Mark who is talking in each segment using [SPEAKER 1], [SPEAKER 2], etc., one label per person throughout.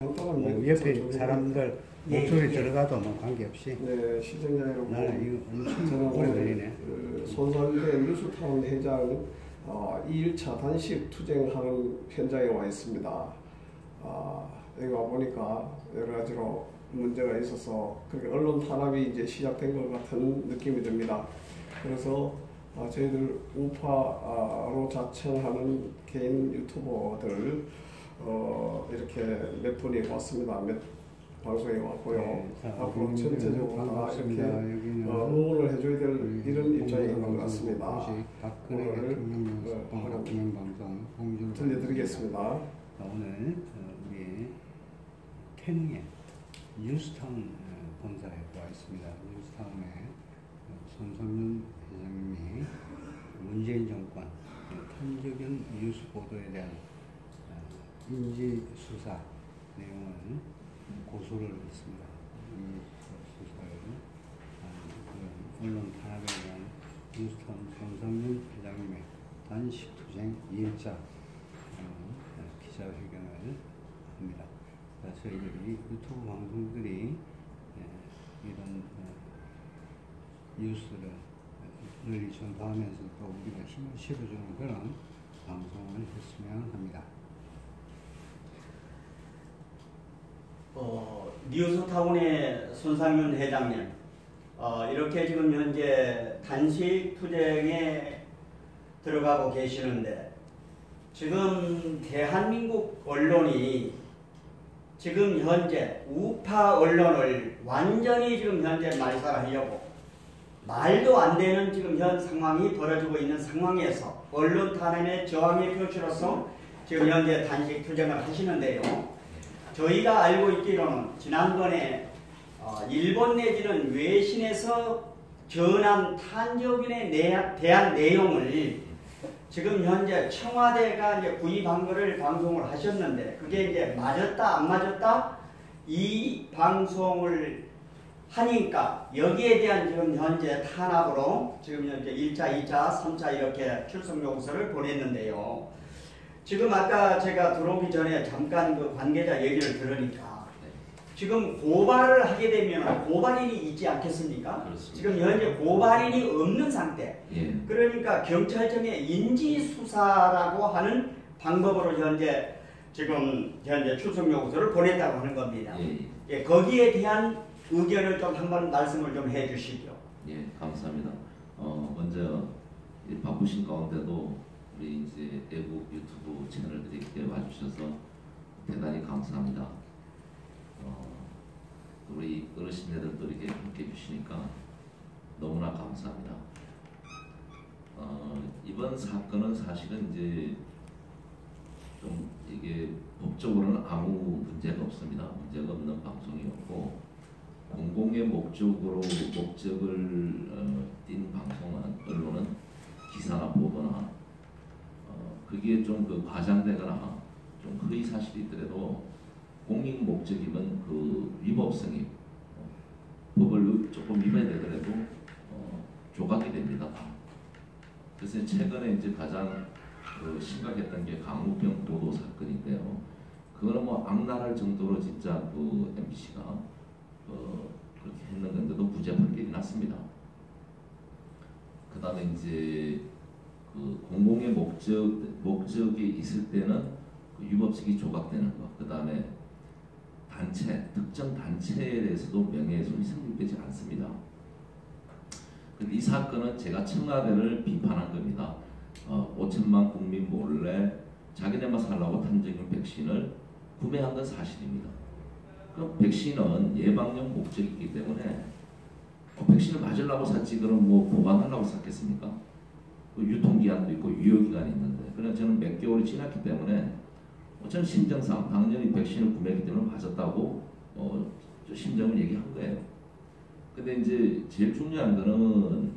[SPEAKER 1] 옆에 사람들 목소리 들어가도 뭐 관계없이.
[SPEAKER 2] 네, 시청자 여러분.
[SPEAKER 1] 나는 이거 엄청 오래 걸리네.
[SPEAKER 2] 손상대 뉴스타운 회장 2일차 단식 투쟁하는 현장에 와 있습니다. 여기 와 보니까 여러 가지로 문제가 있어서 그렇게 언론 탄압이 이제 시작된 것 같은 느낌이 듭니다. 그래서 저희들 우파로 자청하는 개인 유튜버들 이렇게 몇 분이 왔습니다. 몇 방송에 왔고요.
[SPEAKER 1] 네,
[SPEAKER 2] 앞으로 전체적으로 다 이렇게 응원을 해줘야 될 이런 입장이 있는 것 같습니다. 오늘 들려드리겠습니다.
[SPEAKER 1] 오늘 우리 태릉에 뉴스타운 본사에 와 있습니다. 뉴스타운에 손성윤 회장님이 문재인 정권 탄저균 뉴스 보도에 대한 인지 수사 내용을 고소를 했습니다. 이 수사를 언론 탄압에 대한 뉴스타운 손성윤 회장님의 단식 투쟁 2일차 기자회견을 합니다. 저희들이 유튜브 방송들이 이런 뉴스를 널리 전파하면서 또 우리가 힘을 실어주는 그런 방송을 했으면 합니다.
[SPEAKER 3] 뉴스타운의 손상윤 회장님, 이렇게 지금 현재 단식 투쟁에 들어가고 계시는데, 지금 대한민국 언론이 지금 현재 우파 언론을 완전히 지금 현재 말살하려고 말도 안 되는 지금 현 상황이 벌어지고 있는 상황에서 언론 탄압의 저항의 표시로서 지금 현재 단식 투쟁을 하시는데요. 저희가 알고 있기로는 지난번에 일본 내지는 외신에서 전한 탄저균에 대한 내용을 지금 현재 청와대가 이제 구입한 거를 방송을 하셨는데, 그게 이제 맞았다 안 맞았다 이 방송을 하니까 여기에 대한 지금 현재 탄압으로 지금 현재 1차, 2차, 3차 이렇게 출석 요구서를 보냈는데요. 지금 아까 제가 들어오기 전에 잠깐 그 관계자 얘기를 들으니까 지금 고발을 하게 되면 고발인이 있지 않겠습니까?
[SPEAKER 4] 그렇습니다.
[SPEAKER 3] 지금 현재 고발인이 없는 상태.
[SPEAKER 4] 예.
[SPEAKER 3] 그러니까 경찰청에 인지수사라고 하는 방법으로 현재 지금 현재 출석 요구서를 보냈다고 하는 겁니다. 예, 거기에 대한 의견을 좀 한번 말씀을 좀 해주시죠.
[SPEAKER 4] 예, 감사합니다. 먼저 바쁘신 가운데도 우리 이제 애국 유튜브 채널들이 이렇게 와주셔서 대단히 감사합니다. 우리 어르신들도 이렇게 함께 해주시니까 너무나 감사합니다. 이번 사건은 사실은 이제 좀 이게 법적으로는 아무 문제가 없습니다. 문제가 없는 방송이었고, 공공의 목적을 띈 방송은 언론은 기사나 보도나 그게 좀 그 과장되거나 좀 허위 사실이 있더라도 공익 목적이면 그 위법성이 법을 조금 위반되더라도 조각이 됩니다. 그래서 최근에 이제 가장 심각했던 게 강우병 보도 사건인데요. 그거는 뭐 악랄할 정도로 진짜 그 MBC가 그렇게 했는 건데도 무죄 판결이 났습니다. 그 다음에 이제 그 공공의 목적이 있을 때는 그 위법성이 조각되는 것. 그 다음에 특정 단체에 대해서도 명예훼손이 성립되지 않습니다. 근데 이 사건은 제가 청와대를 비판한 겁니다. 5천만 국민 몰래 자기네만 살라고 탄저균 백신을 구매한 건 사실입니다. 그럼 백신은 예방용 목적이기 때문에 백신을 맞으려고 샀지 그럼 뭐 보관하려고 샀겠습니까? 유통기한도 있고 유효기간이 있는데, 그냥 저는 몇 개월이 지났기 때문에 저는 심정상 당연히 백신을 구매했기 때문에 맞았다고 심정을 얘기한 거예요. 근데 이제 제일 중요한 거는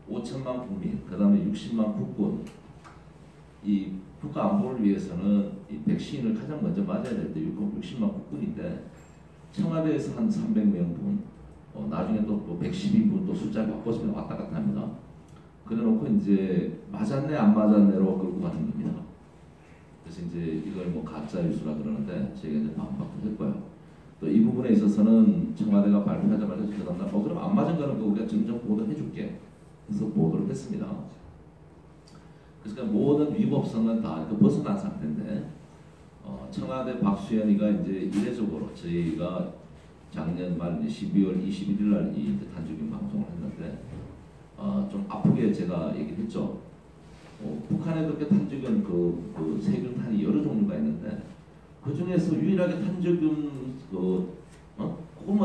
[SPEAKER 4] 5천만 국민, 그 다음에 60만 국군, 이 국가 안보를 위해서는 이 백신을 가장 먼저 맞아야 될 때 60만 국군인데, 청와대에서 한 300명 분, 나중에 또 112분 또 숫자 바꿔서 왔다 갔다 합니다. 그래 놓고 이제 맞았네 안 맞았네로 끌고 가는 겁니다. 그래서 이제 이걸 뭐 가짜 뉴스라 그러는데 저희가 이제 반박도 했고요. 또 이 부분에 있어서는 청와대가 발표하자마자 그 다음날 그럼 안 맞은 거는 우리가 증정 보도해줄게. 그래서 보도를 했습니다. 그러니까 모든 위법성은 다 벗어난 상태인데 청와대 박수현이가 이제 이례적으로 저희가 작년 말 12월 21일 날 이 단축인 방송을 했는데 좀 아프게 제가 얘기를 했죠. 북한에 그렇게 탄저균 그 세균탄이 여러 종류가 있는데 그 중에서 유일하게 탄저균 그거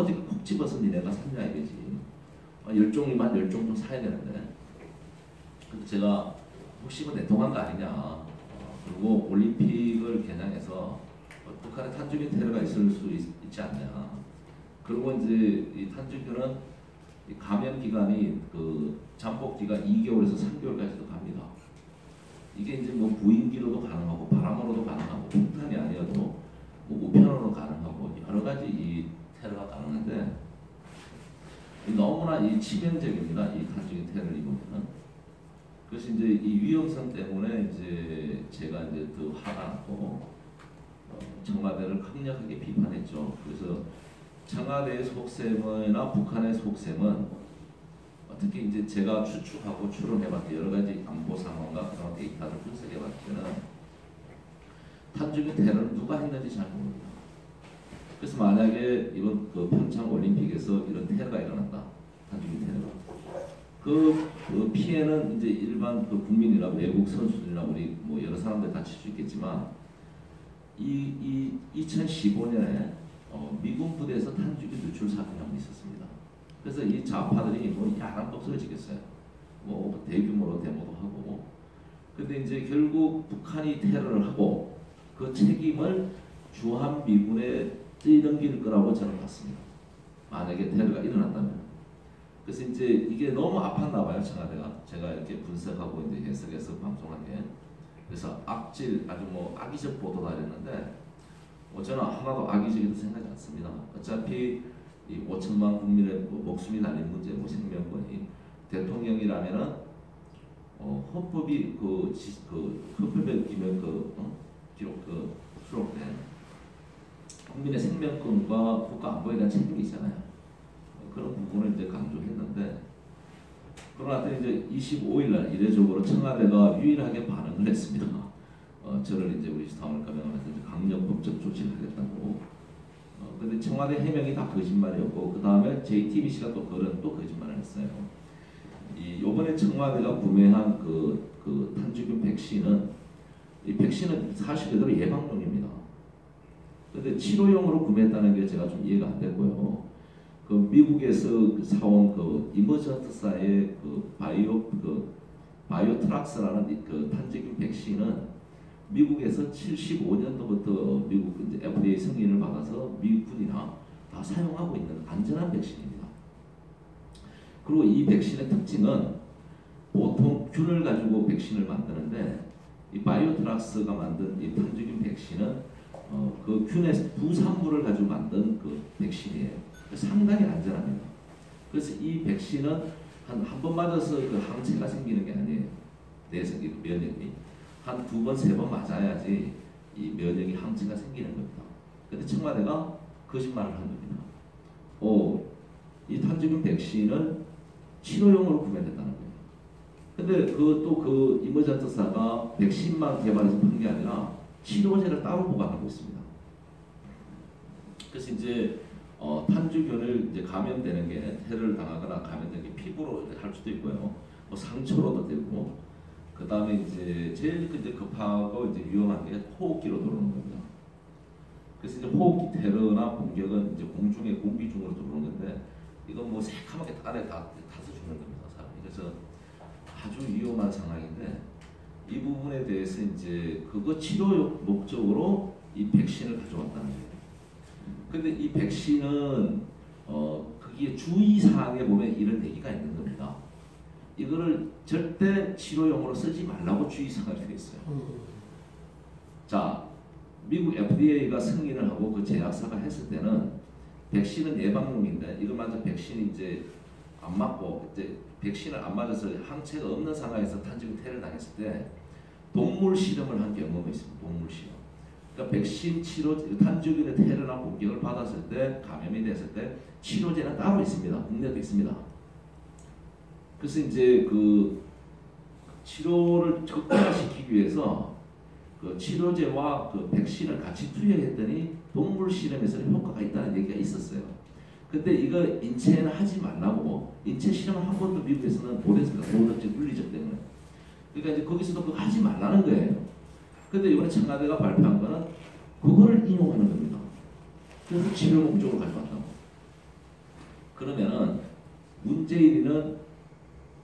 [SPEAKER 4] 어디 콕 집어서 니네가 샀냐 이거지. 10종이만 10종 좀 사야 되는데. 그래서 제가 혹시 뭐 내통한 거 아니냐. 그리고 올림픽을 겨냥해서 북한에 탄저균 테러가 있을 수 있지 않냐. 그리고 이제 이 탄저균은 감염 기간이 그 잠복 기간 2개월에서 3개월까지도 갑니다. 이게 이제 뭐 부인기로도 가능하고 바람으로도 가능하고 폭탄이 아니어도 뭐 우편으로 가능하고 여러 가지 이 테러가 가능한데 너무나 이 치명적입니다. 이 탄저균 테러를 입으면은. 그래서 이제 이 위험성 때문에 이제 제가 이제 더 화가 났고 청와대를 강력하게 비판했죠. 그래서 청와대의 속셈이나 북한의 속셈은 특히 이제 제가 추측하고 추론해봤던 여러 가지 안보 상황과 그런 데이터를 분석해봤을 때는 탄저균 테러를 누가 했는지 잘 모릅니다. 그래서 만약에 이번 그 평창 올림픽에서 이런 테러가 일어난다, 탄저균 테러가 그 피해는 이제 일반 그 국민이나 외국 선수들이나 우리 뭐 여러 사람들 다칠 수 있겠지만 이 2015년에 미군 부대에서 탄저균 누출 사건이 한번 있었습니다. 그래서 이 좌파들이 뭐 야단 법석을 지켰어요. 뭐 대규모로 데모도 하고. 근데 이제 결국 북한이 테러를 하고 그 책임을 주한 미군에 떠넘길 거라고 저는 봤습니다. 만약에 테러가 일어났다면. 그래서 이제 이게 너무 아팠나 봐요, 청와대가. 제가 이렇게 분석하고 이제 해석해서 방송하게. 그래서 악질, 아주 뭐 악의적 보도다 했는데 저는 하나도 악의적이라고 생각하지 않습니다. 어차피 이 5천만 국민의 목숨이 달린 문제, 생명권이 대통령이라면은 헌법이 헌법에 기면 수록된 국민의 생명권과 국가 안보에 대한 책임이 있잖아요. 그런 부분을 이제 강조했는데 그러나 이제 25일 날 이례적으로 청와대가 유일하게 반응을 했습니다. 저를 이제 우리 스타원을 감명하면서 강력 법적 조치를 하겠다고. 근데 청와대 해명이 다 거짓말이었고 그 다음에 JTBC가 또 그런 또 거짓말을 했어요. 요번에 청와대가 구매한 그 탄저균 백신은 이 백신은 사실 그대로 예방용입니다. 근데 치료용으로 구매했다는 게 제가 좀 이해가 안 됐고요. 그 미국에서 사온 그 이머전트사의 바이오트락스라는 그 탄저균 백신은 미국에서 75년도부터 미국 이제 FDA 승인을 받아서 미군이나 다 사용하고 있는 안전한 백신입니다. 그리고 이 백신의 특징은 보통 균을 가지고 백신을 만드는데 이 바이오트락스가 만든 이 탄저균 백신은 그 균의 부산물을 가지고 만든 그 백신이에요. 상당히 안전합니다. 그래서 이 백신은 한 번 맞아서 그 항체가 생기는 게 아니에요. 내성기 면역이 한 2번, 3번 맞아야지 이 면역이 항체가 생기는 겁니다. 근데 청와대가 거짓말을 한 겁니다. 이 탄저균 백신은 치료용으로 구매됐다는 거예요. 근데 그 이머전트사가 백신만 개발해서 판 게 아니라 치료제를 따로 보관하고 있습니다. 그래서 이제 탄저균을 이제 감염되는 게 테러를 당하거나 감염되는 게 피부로 할 수도 있고요. 뭐 상처로도 되고. 그 다음에 이제 제일 이제 급하고 이제 위험한 게 호흡기로 들어오는 겁니다. 그래서 이제 호흡기 테러나 공격은 이제 공중의 공기 중으로 들어오는 건데 이건 뭐 새카맣게 안에 다 타서 죽는 겁니다, 사람이. 그래서 아주 위험한 상황인데 이 부분에 대해서 이제 그거 치료 목적으로 이 백신을 가져왔다는 거예요. 근데 이 백신은 거기에 주의 사항에 보면 이런 얘기가 있는 겁니다. 이거를 절대 치료용으로 쓰지 말라고 주의사항이 되어 있어요. 자, 미국 FDA가 승인을 하고 그 제약사가 했을 때는 백신은 예방용인데 이거 맞아 백신이 이제 안 맞고 이제 백신을 안 맞아서 항체가 없는 상황에서 탄저균 테러를 당했을 때 동물 실험을 한 경험이 있습니다. 동물 실험. 그러니까 백신 치료 탄저균의 테러나 공격을 받았을 때 감염이 됐을 때 치료제는 따로 있습니다. 국내도 있습니다. 그래서 이제 그 치료를 극대화시키기 위해서 그 치료제와 그 백신을 같이 투여했더니 동물 실험에서는 효과가 있다는 얘기가 있었어요. 근데 이거 인체에는 하지 말라고 인체 실험을 한 번도 미국에서는 못했습니다. 도덕적 윤리적 때문에. 그러니까 이제 거기서도 그거 하지 말라는 거예요. 근데 이번에 청와대가 발표한 거는 그거를 인용하는 겁니다. 그래서 치료 목적으로 가져왔다고. 그러면은 문재인은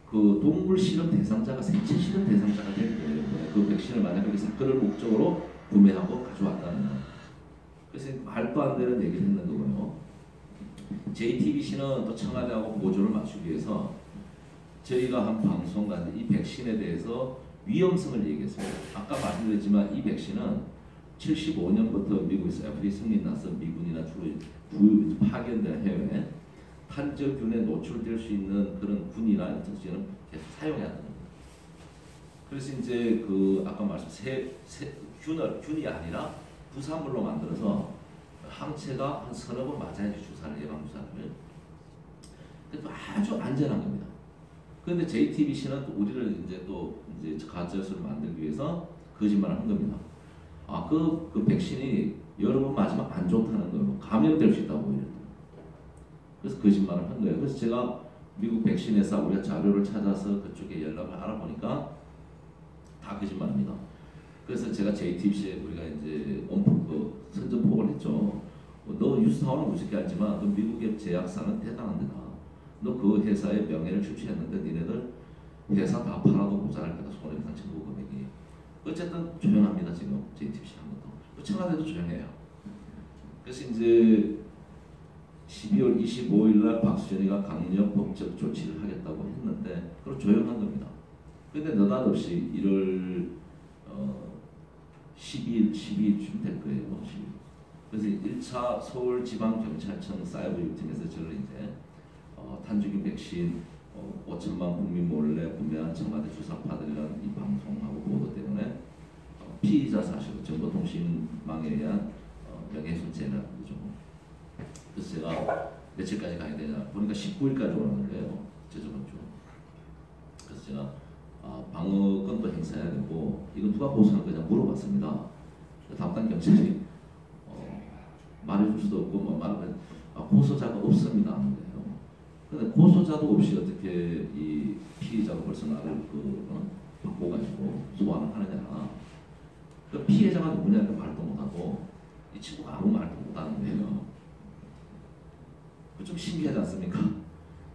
[SPEAKER 4] 그 동물 실험 대상자가 생체 실험 대상자가 될 거예요. 그 백신을 만약 여기서 그런 목적으로 구매하고 가져왔다는 거. 그래서 말도 안 되는 얘기를 했는 거고요. JTBC는 또 청와대하고 보조를 맞추기 위해서 저희가 한 방송과 이 백신에 대해서 위험성을 얘기했습니다. 아까 말씀드렸지만 이 백신은 75년부터 미국에서 FDA 승인 나서 미군이나 주로 파견된 해외 탄저균에 노출될 수 있는 그런 군이나 이런 특징은 계속 사용해야 합니다. 그래서 이제 그 아까 말씀 균이 아니라 부산물로 만들어서 항체가 한 서너 번 맞아야지 주사를 예방 주사를. 그래도 아주 안전한 겁니다. 그런데 JTBC는 또 우리를 이제 가짜뉴스를 만들기 위해서 거짓말을 한 겁니다. 그 백신이 여러 번 맞으면 안 좋다는 거예요. 감염될 수 있다고 오히려. 그래서 거짓말을 한 거예요. 그래서 제가 미국 백신 회사 우리가 자료를 찾아서 그쪽에 연락을 알아보니까 다 거짓말입니다. 그래서 제가 JTBC에 우리가 이제 선전포고를 했죠. 너 유사원은 무섭게 알지만 그 미국의 제약사는 대단한 데다. 너 그 회사의 명예를 출시했는데 니네들 회사 다 팔아도 모자랄 거다. 손해배상 청구 금액이. 어쨌든 조용합니다. 지금 JTBC 한 것도. 청와대도 조용해요. 그래서 이제 12월 25일 날 박수현이가 강력 법적 조치를 하겠다고 했는데 그럼 조용한 겁니다. 근데 느닷없이 1월 12일쯤 될 거예요. 12일. 그래서 1차 서울지방경찰청 사이버 유팀에서 저를 이제 탄저균 백신 5천만 국민 몰래 구매한 청와대 주사파들이라는 이 방송하고 보도 때문에 피의자 사실 정보통신망에 의한 명예훼손죄라는 거죠. 그래서 제가 며칠까지 가야 되냐 보니까 19일까지 오는 거예요. 저번 주. 그래서 제가 방어권도 행사해야 되고 이거 누가 고소한 거냐 물어봤습니다. 담당 경찰이 말해줄 수도 없고 말하면 고소자가 없습니다 하는 거예요. 근데 고소자도 없이 어떻게 이 피해자가 벌써 나를 바꿔가지고 소환을 하느냐. 그 피해자가 누구냐 말도 못하고 이 친구가 아무 말도 못하는 거예요. 좀 신기하지 않습니까?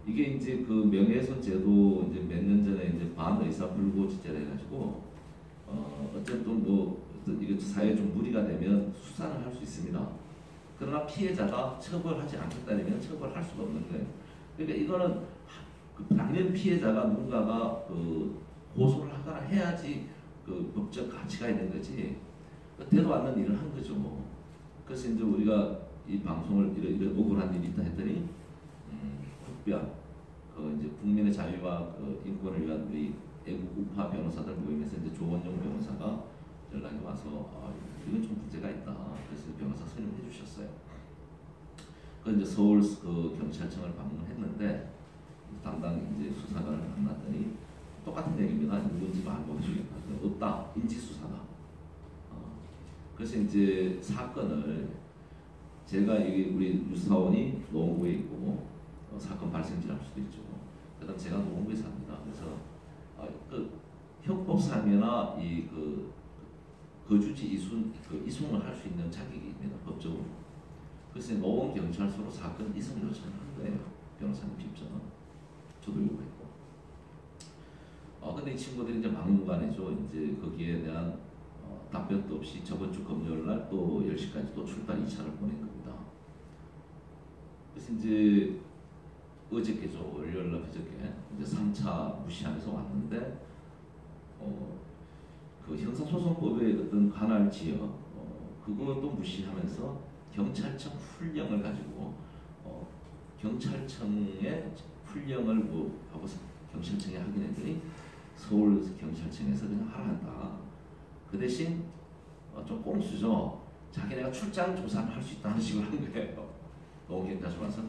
[SPEAKER 4] 이게 이제 그 명예훼손죄도 이제 몇 년 전에 이제 반의사 불고지죄를 해가지고 어쨌든 이게 사회에 좀 무리가 되면 수사를 할 수 있습니다. 그러나 피해자가 처벌하지 않겠다면 처벌할 수가 없는 거예요. 그러니까 이거는 당연 피해자가 누군가가 고소를 하거나 해야지 그 법적 가치가 있는 거지. 되도 않는 일을 한 거죠. 그래서 이제 우리가 이 방송을 이런 억울한 일이 있다 했더니 국변 이제 국민의 자유와 인권을 위한 우리 애국 우파 변호사들 모임에서 이제 조원용 변호사가 연락이 와서 이건 좀 문제가 있다. 그래서 변호사 선임해 주셨어요. 그 이제 서울 경찰청을 방문했는데 담당 이제 수사관을 만났더니 똑같은 얘기입니다. 누군지 말고 해주겠다. 없다. 인지수사다. 그래서 이제 사건을 제가 우리 유사원이 노원구에 있고 사건 발생지를 알 수도 있죠. 그다음 제가 노원구에 삽니다. 그래서 형법상이나 거주지 이송을 할 수 있는 자격이 있습니다. 법적으로. 그래서 노원 경찰서로 사건 이송 요청을 한 거예요. 변호사님 직접. 저도 요구했고. 근데 이 친구들이 이제 막무가내죠. 이제 거기에 대한 답변도 없이 저번 주 금요일 날 또 10시까지 또 출발 2차를 보낸 겁니다. 그래서 이제 어저께죠. 월요일 날 그저께 이제 3차 무시하면서 왔는데 그 형사소송법의 어떤 관할 지역 그것도 무시하면서 경찰청 훈령을 가지고 경찰청의 훈령을 하고 경찰청에 확인했더니 서울 경찰청에서 그냥 하라 한다. 그 대신 좀 꼼수죠. 자기네가 출장 조사를 할 수 있다는 식으로 한 거예요. 노무경까지 와서.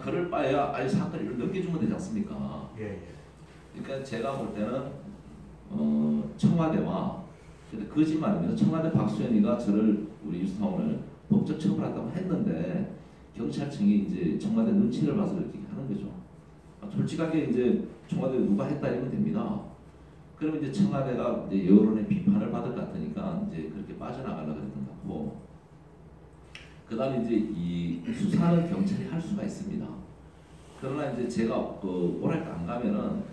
[SPEAKER 4] 그럴 바에야 아예 사건을 넘겨주면 되지 않습니까?
[SPEAKER 3] 예.
[SPEAKER 4] 그러니까 제가 볼 때는 청와대와 근데 거짓말입니다. 청와대 박수현이가 저를 우리 유스타운을 법적 처벌한다고 했는데 경찰청이 이제 청와대 눈치를 봐서 그렇게 하는 거죠. 솔직하게 이제 청와대 누가 했다 이러면 됩니다. 그러면 이제 청와대가 이제 여론의 비판을 받을 것 같으니까 이제 그렇게 빠져나가려고 그랬던 것 같고, 그다음에 이제 이 수사는 경찰이 할 수가 있습니다. 그러나 이제 제가 뭐랄까 안 가면은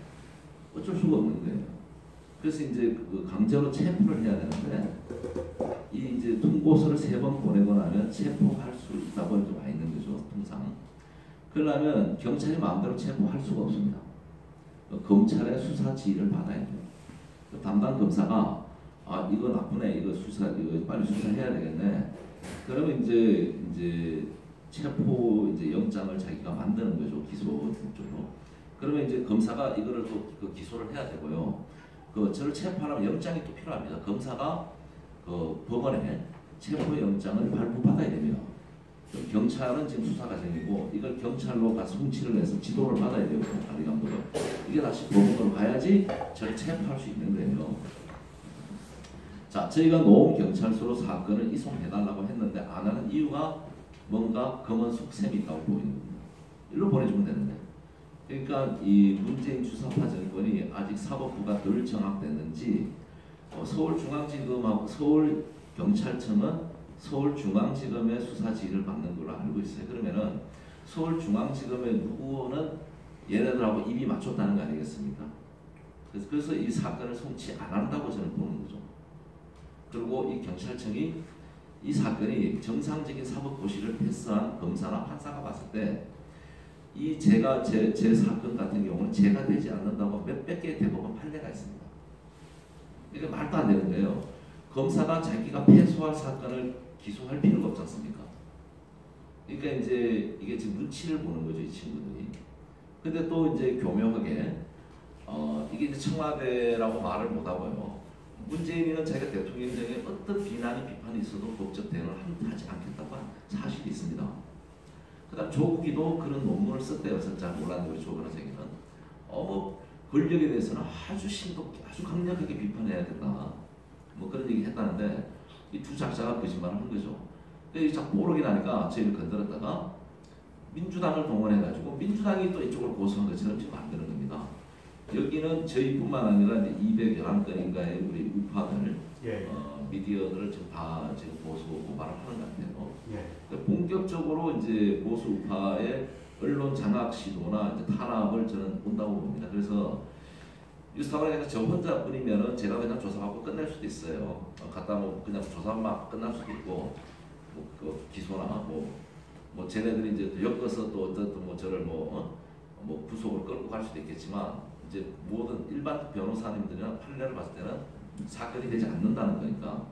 [SPEAKER 4] 어쩔 수가 없는 거예요. 그래서 이제 강제로 체포를 해야 되는데 이 이제 통고서를 3번 보내고 나면 체포할 수 있다고 이렇게 와 있는 거죠, 통상. 그러려면 경찰이 마음대로 체포할 수가 없습니다. 검찰의 수사 지휘를 받아야 돼요. 담당 검사가 이거 나쁘네, 이거 빨리 수사해야 되겠네. 그러면 이제 체포 영장을 자기가 만드는 거죠, 기소 쪽으로. 그러면 이제 검사가 이거를 또 그 기소를 해야 되고요. 저를 체포하려면 영장이 또 필요합니다. 검사가 법원에 체포 영장을 발부받아야 됩니다. 경찰은 지금 수사 과정이고 이걸 경찰로 가서 송치를 해서 지도를 받아야 되고 관리감독을 이게 다시 법원으로 가야지 저를 체포할 수 있는 거예요. 자, 저희가 노원경찰서로 사건을 이송해달라고 했는데 안 하는 이유가 뭔가 검은 속셈이 있다고 보이는 겁니다. 일로 보내주면 되는데. 그러니까 이 문재인 주사파 정권이 아직 사법부가 덜 정확됐는지 서울중앙지검하고 서울경찰청은 서울중앙지검의 수사 지휘를 받는 걸로 알고 있어요. 그러면은 서울중앙지검의 누구는 얘네들하고 입이 맞췄다는 거 아니겠습니까? 그래서 이 사건을 송치 안 한다고 저는 보는 거죠. 그리고 이 경찰청이 이 사건이 정상적인 사법고시를 패스한 검사나 판사가 봤을 때 이 제 사건 같은 경우는 제가 되지 않는다고 몇백 개의 대법원 판례가 있습니다. 이게 말도 안 되는 거예요. 검사가 자기가 패소할 사건을 기소할 필요가 없지 않습니까? 그러니까 이제 이게 지금 눈치를 보는 거죠, 이 친구들이. 근데 또 이제 교묘하게 이게 이제 청와대라고 말을 못 하고요. 문재인이는 자기가 대통령에 어떤 비판이 있어도 법적 대응을 하지 않겠다고 한 사실이 있습니다. 그다음 조국이도 그런 논문을 썼대요. 잘 몰랐는데 우리 조 변호사님은 권력에 대해서는 아주 심도 아주 강력하게 비판해야 된다. 뭐 그런 얘기 했다는데 이 두 작자가 거짓말을 한 거죠. 근데 자꾸 모르게 나니까 저희를 건드렸다가 민주당을 동원해가지고 민주당이 또 이쪽을 고소한 것처럼 지금 만드는 겁니다. 여기는 저희뿐만 아니라 이제 211건인가의 우리 우파들 미디어들을 지금 다 지금 보수 고발을 하는 것 같아요. 그러니까 본격적으로 이제 보수 우파의 언론 장악 시도나 이제 탄압을 저는 본다고 봅니다. 그래서 뉴스타운에서 저 혼자뿐이면은 제가 그냥 조사하고 끝낼 수도 있어요. 갖다 뭐 그냥 조사만 끝날 수도 있고 그 기소나 뭐 쟤네들이 이제 엮어서 또 어쨌든 뭐 저를 뭐 구속을 끌고 갈 수도 있겠지만 이제 모든 일반 변호사님들이나 판례를 봤을 때는 사건이 되지 않는다는 거니까.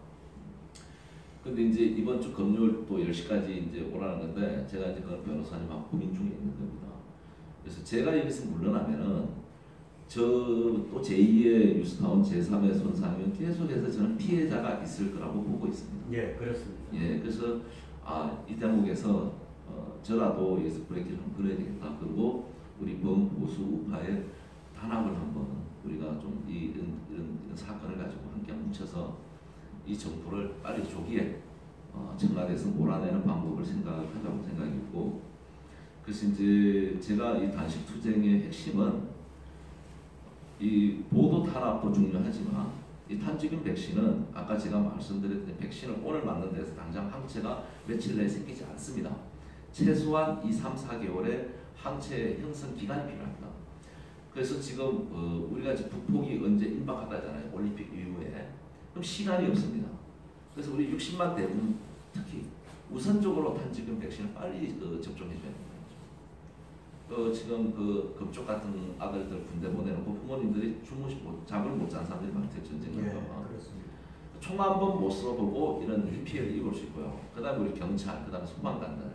[SPEAKER 4] 근데 이제 이번 주 금요일 또 10시까지 이제 오라는 건데 제가 이제 그 변호사님하고 고민 중에 있는 겁니다. 그래서 제가 여기서 물러나면은 또 제2의 뉴스타운 제3의 손상이면 계속해서 저는 피해자가 있을 거라고 보고 있습니다.
[SPEAKER 3] 예, 그렇습니다.
[SPEAKER 4] 예, 그래서 이 대목에서 저라도 여기서 브레이크를 좀 걸어야 되겠다. 그리고 우리 범보수 우파의 단합을 한번 우리가 좀 이런 사건을 가지고 함께 뭉쳐서 이 정부를 빨리 조기에 청와대에서 몰아내는 방법을 생각하자고 생각이 있고, 그래서 이제 제가 이 단식 투쟁의 핵심은 이 보도 탄압도 중요하지만 이 탄저균 백신은 아까 제가 말씀드렸던 백신을 오늘 맞는 데서 당장 항체가 며칠 내에 생기지 않습니다. 최소한 2, 3, 4개월의 항체 형성 기간이 필요합니다. 그래서 지금 우리가 지금 북폭이 언제 임박하다잖아요. 올림픽 이후에. 그럼 시간이 없습니다. 그래서 우리 60만 대군 특히 우선적으로 탄저균 백신을 빨리 접종해줘야 됩니다. 지금 금쪽 같은 아들들 군대 보내놓고 부모님들이 잠을 못 잔 사람들이 많대요. 전쟁 갈까봐. 총 한 번 못 쏘보고 이런 피해를 입을 수 있고요. 그 다음에 우리 경찰, 그 다음에 소방관들.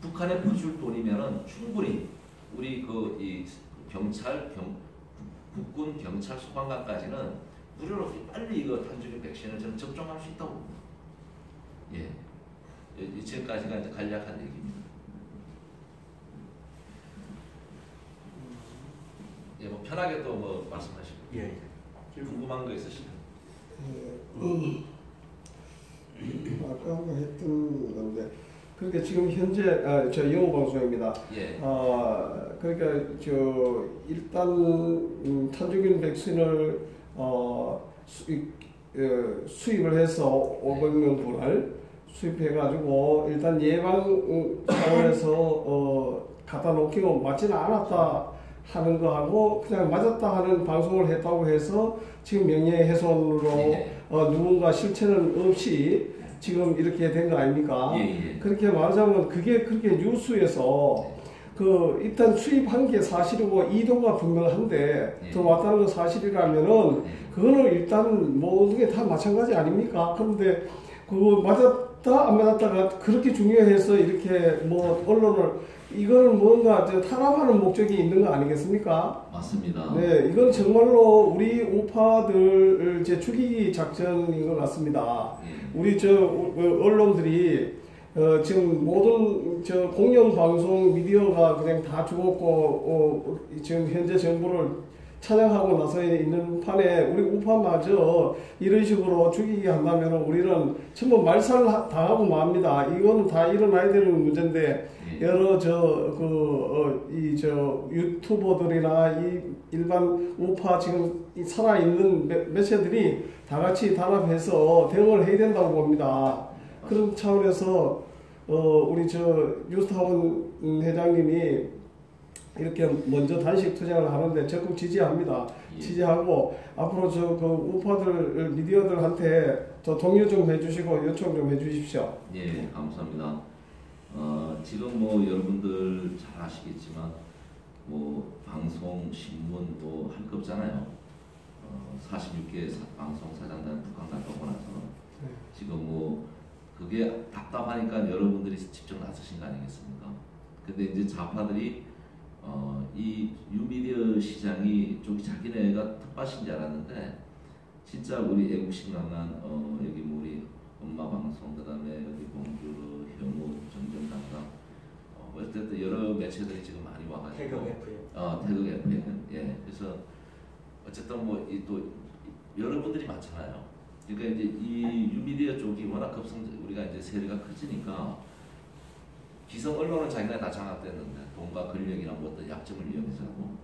[SPEAKER 4] 북한에 퍼줄 돈이면은 충분히 우리 이 경찰, 국군, 경찰, 소방관까지는 무료로 빨리 이거 탄저균 백신을 저는 접종할 수 있다고 봅니다. 예, 지금까지가 이제 간략한 얘기입니다. 예, 뭐 편하게 또 뭐 말씀하시고.
[SPEAKER 3] 예.
[SPEAKER 4] 궁금한 거 있으시면.
[SPEAKER 2] 아까 한거 했던 건데, 그러니까 지금 현재 저 영어 방송입니다.
[SPEAKER 4] 예.
[SPEAKER 2] 그러니까 저 일단 탄저균 백신을 수입을 해서 500명 분을 수입해가지고 일단 예방 차원에서 갖다 놓기고 맞지는 않았다 하는 거하고 그냥 맞았다 하는 방송을 했다고 해서 지금 명예훼손으로 누군가 실체는 없이 지금 이렇게 된 거 아닙니까? 그렇게 말하자면 그게 그렇게 뉴스에서 일단 수입한 게 사실이고 이도가 분명한데 더 왔다는 건 사실이라면은 그거는 일단 모든 게 다 마찬가지 아닙니까? 그런데 그거 맞았다 안 맞았다가 그렇게 중요해서 이렇게 뭐 언론을 이거는 뭔가 탄압하는 목적이 있는 거 아니겠습니까?
[SPEAKER 4] 맞습니다.
[SPEAKER 2] 네, 이건 정말로 우리 우파들 이제 죽이기 작전인 것 같습니다. 우리 언론들이 지금 모든 공영 방송 미디어가 그냥 다 죽었고 지금 현재 정부를 찬양하고 나서 있는 판에 우리 우파마저 이런 식으로 죽이게 한다면 우리는 전부 말살 당하고 맙니다. 이거는 다 일어나야 되는 문제인데 여러 유튜버들이나 이 일반 우파 지금 살아 있는 매체들이 다 같이 단합해서 대응을 해야 된다고 봅니다. 그런 차원에서 우리 뉴스타운 회장님이 이렇게 먼저 단식 투쟁을 하는데 적극 지지합니다. 지지하고 앞으로 우파들 미디어들한테 동요 좀 해주시고 요청 좀 해주십시오.
[SPEAKER 4] 예, 감사합니다. 지금 뭐 여러분들 잘 아시겠지만 뭐 방송, 신문 뭐 할 거 없잖아요. 46개 방송 사장단 북한 갔다 오고 나서 지금 뭐 그게 답답하니까 여러분들이 직접 나서신 거 아니겠습니까? 근데 이제 좌파들이 이 뉴미디어 시장이 좀 자기네가 텃밭인 줄 알았는데 진짜 우리 애국심강한 여기 뭐 우리 엄마 방송 그다음에 여기 봉주르, 현우, 정정당당 어쨌든 여러 매체들이 지금 많이 와가지고
[SPEAKER 3] 태극 FM.
[SPEAKER 4] 태극 FM. 예, 그래서 어쨌든 뭐 또 여러분들이 많잖아요. 그러니까 이제 이 뉴미디어 쪽이 워낙 우리가 이제 세력가 커지니까 기성 언론은 자기가 다 장악됐는데 돈과 권력이나 뭐 어떤 약점을 이용해서 하고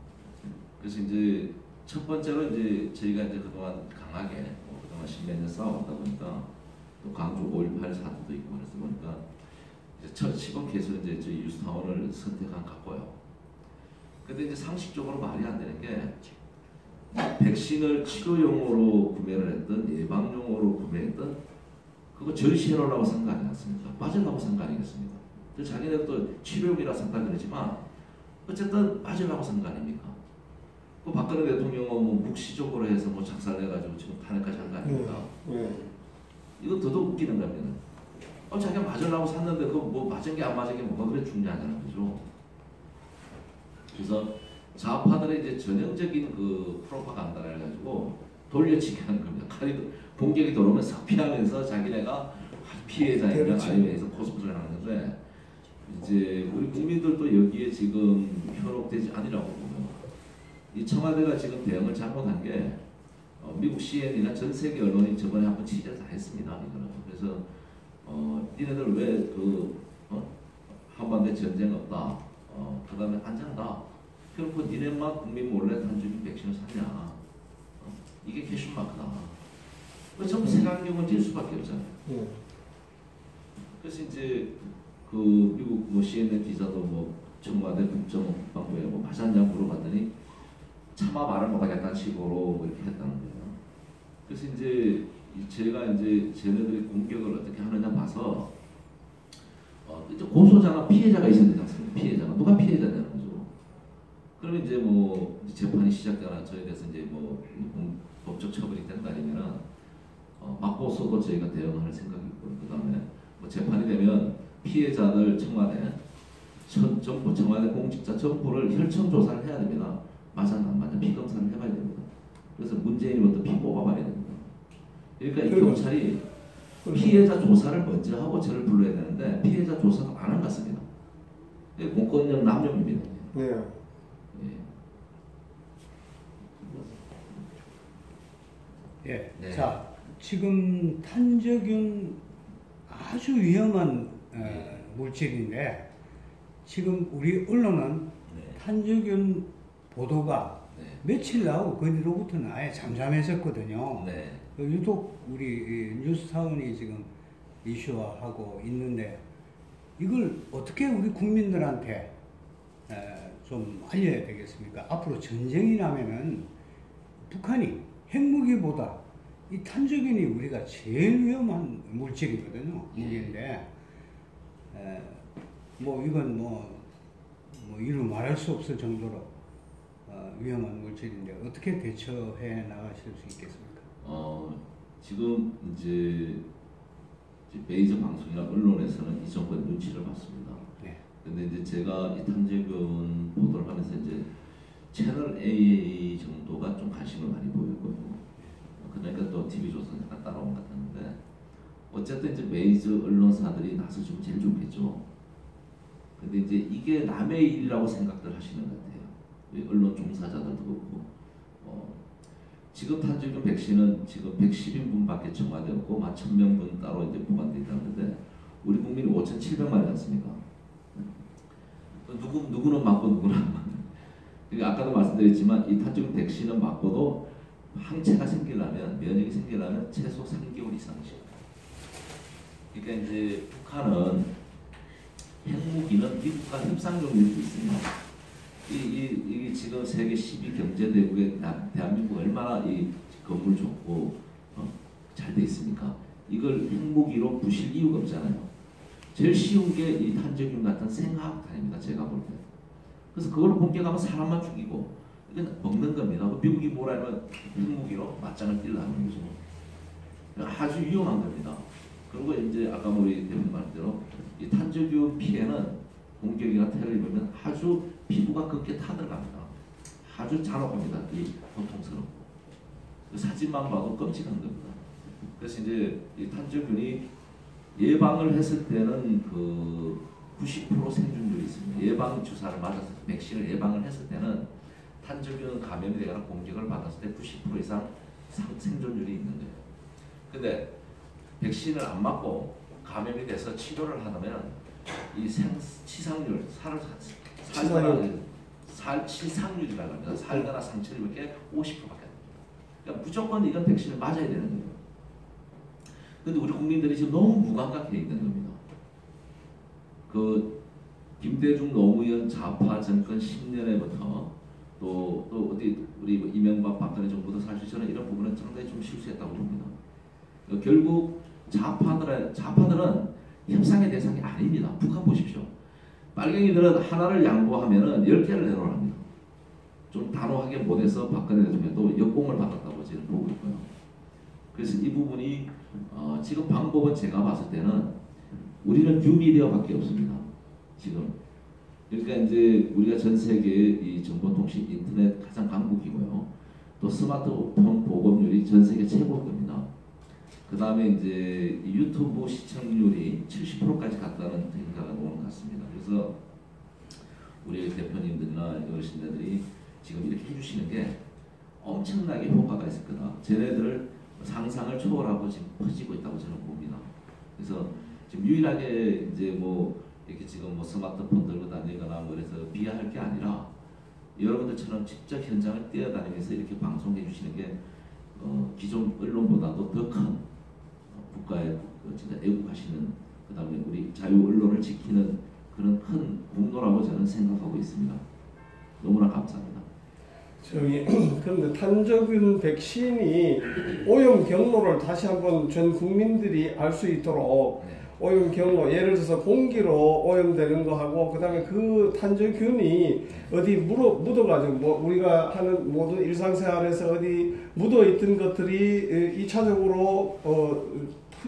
[SPEAKER 4] 그래서 이제 첫 번째로 이제 저희가 이제 그동안 강하게 그동안 10몇 년 싸워왔다 보니까 또 광주 5.18 사태도 있고 그래서 보니까 이제 첫 시범케이스로 이제 저희 뉴스타운을 선택한 같고요. 근데 이제 상식적으로 말이 안 되는 게 백신을 치료용으로 구매를 했든 예방용으로 구매했든 그거 절시해놓으라고 산 거 아니겠습니까? 맞으려고 산 거 아니겠습니까? 자기네도 또 치료용이라 생각 그러지만 어쨌든 맞으려고 산 거 아닙니까? 그 박근혜 대통령은 뭐 묵시적으로 해서 뭐 작살내가지고 지금 탄핵까지 한 거 아닙니까? 이거 더더욱 웃기는 겁니다. 자기가 맞으려고 샀는데 그 뭐 맞은 게 안 맞은 게 뭐가 그래 중요하냐는 거죠. 그래서 좌파들의 이제 전형적인 그 프로파간다를 해가지고 돌려치기 하는 겁니다. 칼이 공격이 들어오면 싹 피하면서 자기네가 피해자이냐 아니면 해서 코스프레를 하는 건데 이제 우리 국민들도 여기에 지금 현혹되지 않으라고 보면 이 청와대가 지금 대응을 잘못한 게 미국 CNN이나 전 세계 언론이 저번에 한번 취재를 다 했습니다. 이거는. 그래서 니네들 왜 한반도에 전쟁 없다. 그 다음에 안전하다. 그럼 니네만 국민 몰래 탄저균 백신을 샀냐. 이게 캐슈마크다. 전부 색안경을 띌 수밖에 없잖아요. 그래서 이제 그 미국 뭐 CNN 기자도 뭐 청와대 국정원국방부에 뭐 맞았냐 물어봤더니 차마 말을 못하겠다는 식으로 뭐 이렇게 했다는 거예요. 그래서 이제 제가 이제 쟤네들이 공격을 어떻게 하느냐 봐서 이제 고소자나 피해자가 있어야 되지 않습니까? 피해자가 누가 피해자냐는 거죠. 그러면 이제 뭐 재판이 시작되거나 저에 대해서 이제 뭐 법적 처벌이 된다 아니면은 맞고서도 저희가 대응할 생각이 있고 그 다음에 뭐 재판이 되면 피해자들 청와대 공직자 전부를 혈청 조사를 해야 됩니다. 맞았나 안 맞았나 피 검사를 해봐야 됩니다. 그래서 문재인이부터 피 뽑아봐야 됩니다. 그러니까 이
[SPEAKER 2] 그리고-
[SPEAKER 4] 경찰이 피해자 조사를 먼저 하고 저를 불러야 되는데 피해자 조사가 안 한 것 같습니다. 공권력 남용입니다.
[SPEAKER 2] 네.
[SPEAKER 4] 예.
[SPEAKER 1] 예.
[SPEAKER 4] 네.
[SPEAKER 1] 자, 지금 탄저균 아주 위험한 물질인데 지금 우리 언론은
[SPEAKER 4] 네.
[SPEAKER 1] 탄저균 보도가
[SPEAKER 4] 네.
[SPEAKER 1] 며칠 나오고 그 뒤로부터는 아예 잠잠해졌거든요.
[SPEAKER 4] 네.
[SPEAKER 1] 유독 우리 이 뉴스타운이 지금 이슈화하고 있는데 이걸 어떻게 우리 국민들한테 좀 알려야 되겠습니까? 앞으로 전쟁이 나면은 북한이 핵무기보다 이 탄저균이 우리가 제일 위험한 물질이거든요. 무기인데 뭐 이건 뭐 이루 말할 수 없을 정도로 위험한 물질인데 어떻게 대처해 나가실 수 있겠습니까?
[SPEAKER 4] 지금 이제 메이저 방송이나 언론에서는 이 정도의 눈치를 봤습니다.
[SPEAKER 1] 네.
[SPEAKER 4] 근데 이제 제가 이 탄저균 보도를 하면서 이제 채널 AA 정도가 좀 관심을 많이 보였고요. 그러니까 또 TV조선 약간 따라온 것 같았는데 어쨌든 이제 메이저 언론사들이 나서주면 제일 좋겠죠. 근데 이제 이게 남의 일이라고 생각들 하시는 것 같아요. 언론 종사자들도 그렇고 지금 탄저균 백신은 지금 110인분밖에 청와되었고 10,000명분 따로 이제 보관되어 있다는데 우리 국민이 5,700만이 않습니까? 누구는 맞고 누구는 안 맞는. 그러니까 아까도 말씀드렸지만 이 탄저균 백신은 맞고도 항체가 생기려면 면역이 생기려면 최소 3개월 이상이죠. 그러니까 이제 북한은 핵무기는 미국과 협상력이 있습니다. 이 지금 세계 12 경제 대국에 대한민국 얼마나 이 건물 좋고 잘 돼 있습니까? 이걸 핵무기로 부실 이유가 없잖아요. 제일 쉬운 게 이 탄저균 같은 생화학탄입니다. 제가 볼 때. 그래서 그걸 공격하면 사람만 죽이고 이건 먹는 겁니다. 미국이 뭐라면 핵무기로 맞짱을 뛸라는 거죠. 아주 위험한 겁니다. 그리고 이제 아까 우리 대표님 말대로 이 탄저균 피해는 공격이나 테러를 입으면 아주 피부가 그렇게 타들어갑니다. 아주 잔혹합니다. 이 고통스럽고 사진만 봐도 끔찍한 겁니다. 그래서 이제 이 탄저균이 예방을 했을 때는 그 90% 생존율이 있습니다. 예방 주사를 맞아서 백신을 예방을 했을 때는 탄저균 감염이 되거나 공격을 받았을 때 90% 이상 생존율이 있는 거예요. 근데 백신을 안 맞고 감염이 돼서 치료를 하면 이 치상률, 치상률이라고 합니다. 살거나 상처를 이렇게 50%밖에 안 돼요. 그러니까 무조건 이건 백신을 맞아야 되는 거예요. 근데 우리 국민들이 지금 너무 무감각해 있는 겁니다. 그 김대중 노무현 좌파 정권 10년에부터 또 어디 우리 이명박 박근혜 정부도 사실 저는 이런 부분은 상당히 좀 실수했다고 봅니다. 결국 좌파들은 협상의 대상이 아닙니다. 북한 보십시오. 빨갱이들은 하나를 양보하면은 10개를 내놓으랍니다. 좀 단호하게 못해서 박근혜 대통령도 역공을 받았다고 저는 보고 있고요. 그래서 이 부분이 지금 방법은 제가 봤을 때는 우리는 뉴미디어밖에 없습니다. 지금 그러니까 이제 우리가 전 세계의 이 정보통신 인터넷 가장 강국이고요. 또 스마트폰 보급률이 전 세계 최고일 겁니다. 그 다음에 이제 유튜브 시청률이 70%까지 갔다는 데이터가 나오는 것 같습니다. 그래서 우리 대표님들이나 어르신들이 지금 이렇게 해주시는 게 엄청나게 효과가 있을 거다. 쟤네들 상상을 초월하고 지금 퍼지고 있다고 저는 봅니다. 그래서 지금 유일하게 이제 뭐 이렇게 지금 뭐 스마트폰 들고 다니거나 뭐 그래서 비하할 게 아니라 여러분들처럼 직접 현장을 뛰어다니면서 이렇게 방송해 주시는 게 기존 언론보다도 더 큰 국가에 진짜 애국하시는 그다음에 우리 자유 언론을 지키는 그런 큰 공로라고 저는 생각하고 있습니다. 너무나 감사합니다.
[SPEAKER 2] 그런데 탄저균 백신이 오염 경로를 다시 한번 전 국민들이 알 수 있도록
[SPEAKER 4] 네.
[SPEAKER 2] 오염 경로, 예를 들어서 공기로 오염되는 거 하고 그다음에 그 탄저균이 어디 묻어가지고 뭐 우리가 하는 모든 일상생활에서 어디 묻어있던 것들이 2차적으로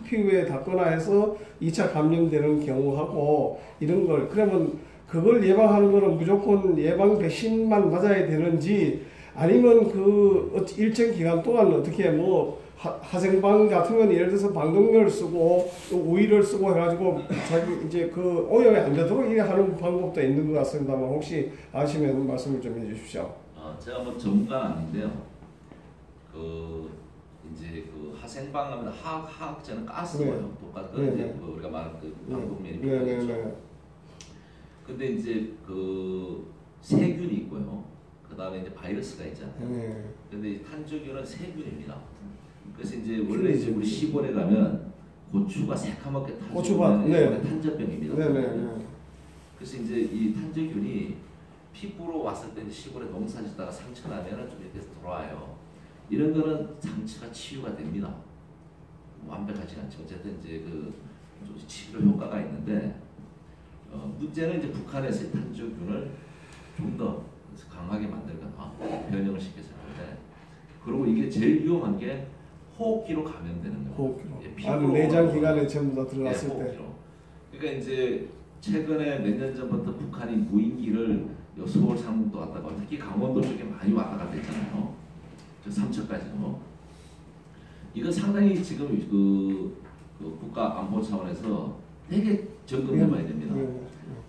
[SPEAKER 2] 피부에 닿거나 해서 2차 감염되는 경우하고 이런 걸 그러면 그걸 예방하는 거는 무조건 예방 백신만 맞아야 되는지 아니면 그 일정 기간 동안 어떻게 뭐 하생방 같은 건 예를 들어서 방독면을 쓰고 또 우유를 쓰고 해가지고 자기 이제 그 오염이 안 되도록 이래 하는 방법도 있는 것 같습니다만 혹시 아시면 말씀을 좀 해주십시오.
[SPEAKER 4] 제가 뭐 전문가는 아닌데요. 이제 그 하생방 하면 화학제는 가스고요.
[SPEAKER 2] 네.
[SPEAKER 4] 똑같은 이제 그 우리가 말하는 그 방독면이 필요하죠. 근데 이제 그 세균이 있고요. 그 다음에 이제 바이러스가 있잖아요. 근데 탄저균은 세균입니다. 그래서 이제 원래 이제 우리 시골에 가면 고추가 새카맣게 타지면 탄저병입니다. 그래서 이제 이 탄저균이 피부로 왔을 때 이제 시골에 농사 짓다가 상처 나면은 좀 이렇게 돌아와요. 이런 거는 상처가 치유가 됩니다. 완벽하지 않죠. 어쨌든 이제 그 치료 효과가 있는데 문제는 이제 북한에서 탄저균을 좀 더 강하게 만들거나 변형을 시켜서 하는데 그리고 이게 제일 위험한 게 호흡기로 감염되는 거예요.
[SPEAKER 2] 호흡기로. 내장 기관에 전부 다 들어갔을 때.
[SPEAKER 4] 그러니까 이제 최근에 몇 년 전부터 북한이 무인기를 서울 상공도 왔다가 특히 강원도 쪽에 많이 왔다 갔다 했잖아요. 저 삼척까지도. 이건 상당히 지금 그 국가 안보 차원에서 되게 점검해 봐야 됩니다.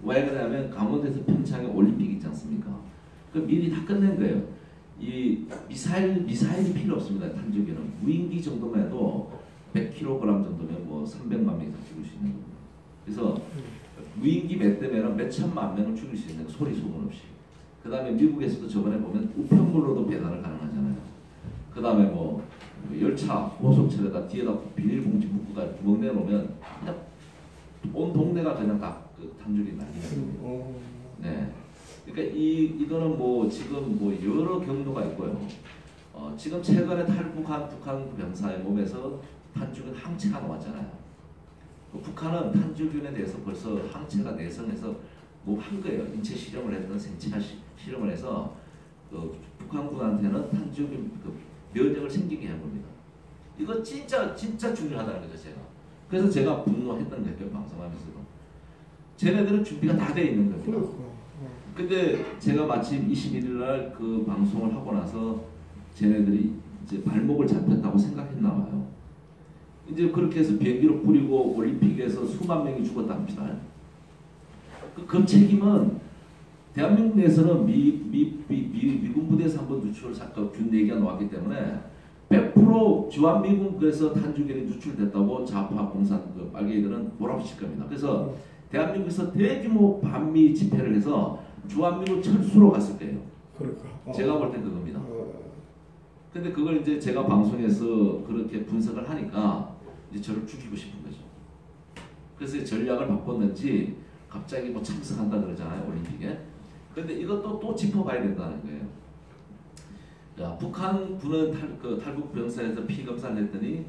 [SPEAKER 4] 왜 그러냐면 강원도에서 평창에 올림픽 있지 않습니까? 그 미리 다 끝낸 거예요. 이 미사일이 필요 없습니다. 탄저균은 무인기 정도만 해도 100kg 정도면 뭐 300만 명이 다 죽을 수 있는 겁니다. 그래서 무인기 몇 대면 몇 천만 명을 죽일 수 있는 소리 소문 없이. 그 다음에 미국에서도 저번에 보면 우편물로도 배달을 가능하잖아요. 그 다음에 뭐 열차, 고속철에다 뒤에다 비닐봉지 묶고 구멍 내놓으면 그냥 온 동네가 그냥 다 그 탄저균이 날리는 거예요. 네. 그러니까 이거는 뭐 지금 뭐 여러 경로가 있고요. 지금 최근에 탈북한 북한 병사의 몸에서 탄저균 항체가 나왔잖아요. 북한은 탄저균에 대해서 벌써 항체가 내성해서 뭐 한 거예요. 인체 실험을 했던 생체 실험을 해서 북한군한테는 탄저균 면역을 생기게 해봅니다. 이거 진짜 중요하다는 거죠, 제가. 그래서 제가 분노했던 거예요, 방송하면서도. 쟤네들은 준비가 다 돼 있는 겁니다. 근데 제가 마침 21일 날 그 방송을 하고 나서 쟤네들이 이제 발목을 잡혔다고 생각했나 봐요. 이제 그렇게 해서 비행기로 뿌리고 올림픽에서 수만 명이 죽었답니다. 그 책임은 대한민국 내에서는 미군 부대에서 한번 누출 사건 균 얘기가 나왔기 때문에 100% 주한미군에서 탄저균이 누출됐다고 좌파 공산 빨갱이들은 몰아붙일 겁니다. 그래서 대한민국에서 대규모 반미 집회를 해서 주한미군 철수로 갔을 거예요. 제가 볼 때 그겁니다. 근데 그걸 이제 제가 방송에서 그렇게 분석을 하니까 이제 저를 죽이고 싶은 거죠. 그래서 전략을 바꿨는지 갑자기 뭐 참석한다 그러잖아요, 올림픽에. 근데 이것도 또 짚어봐야 된다는 거예요. 자, 북한 군은 탈북 병사에서 피 검사를 했더니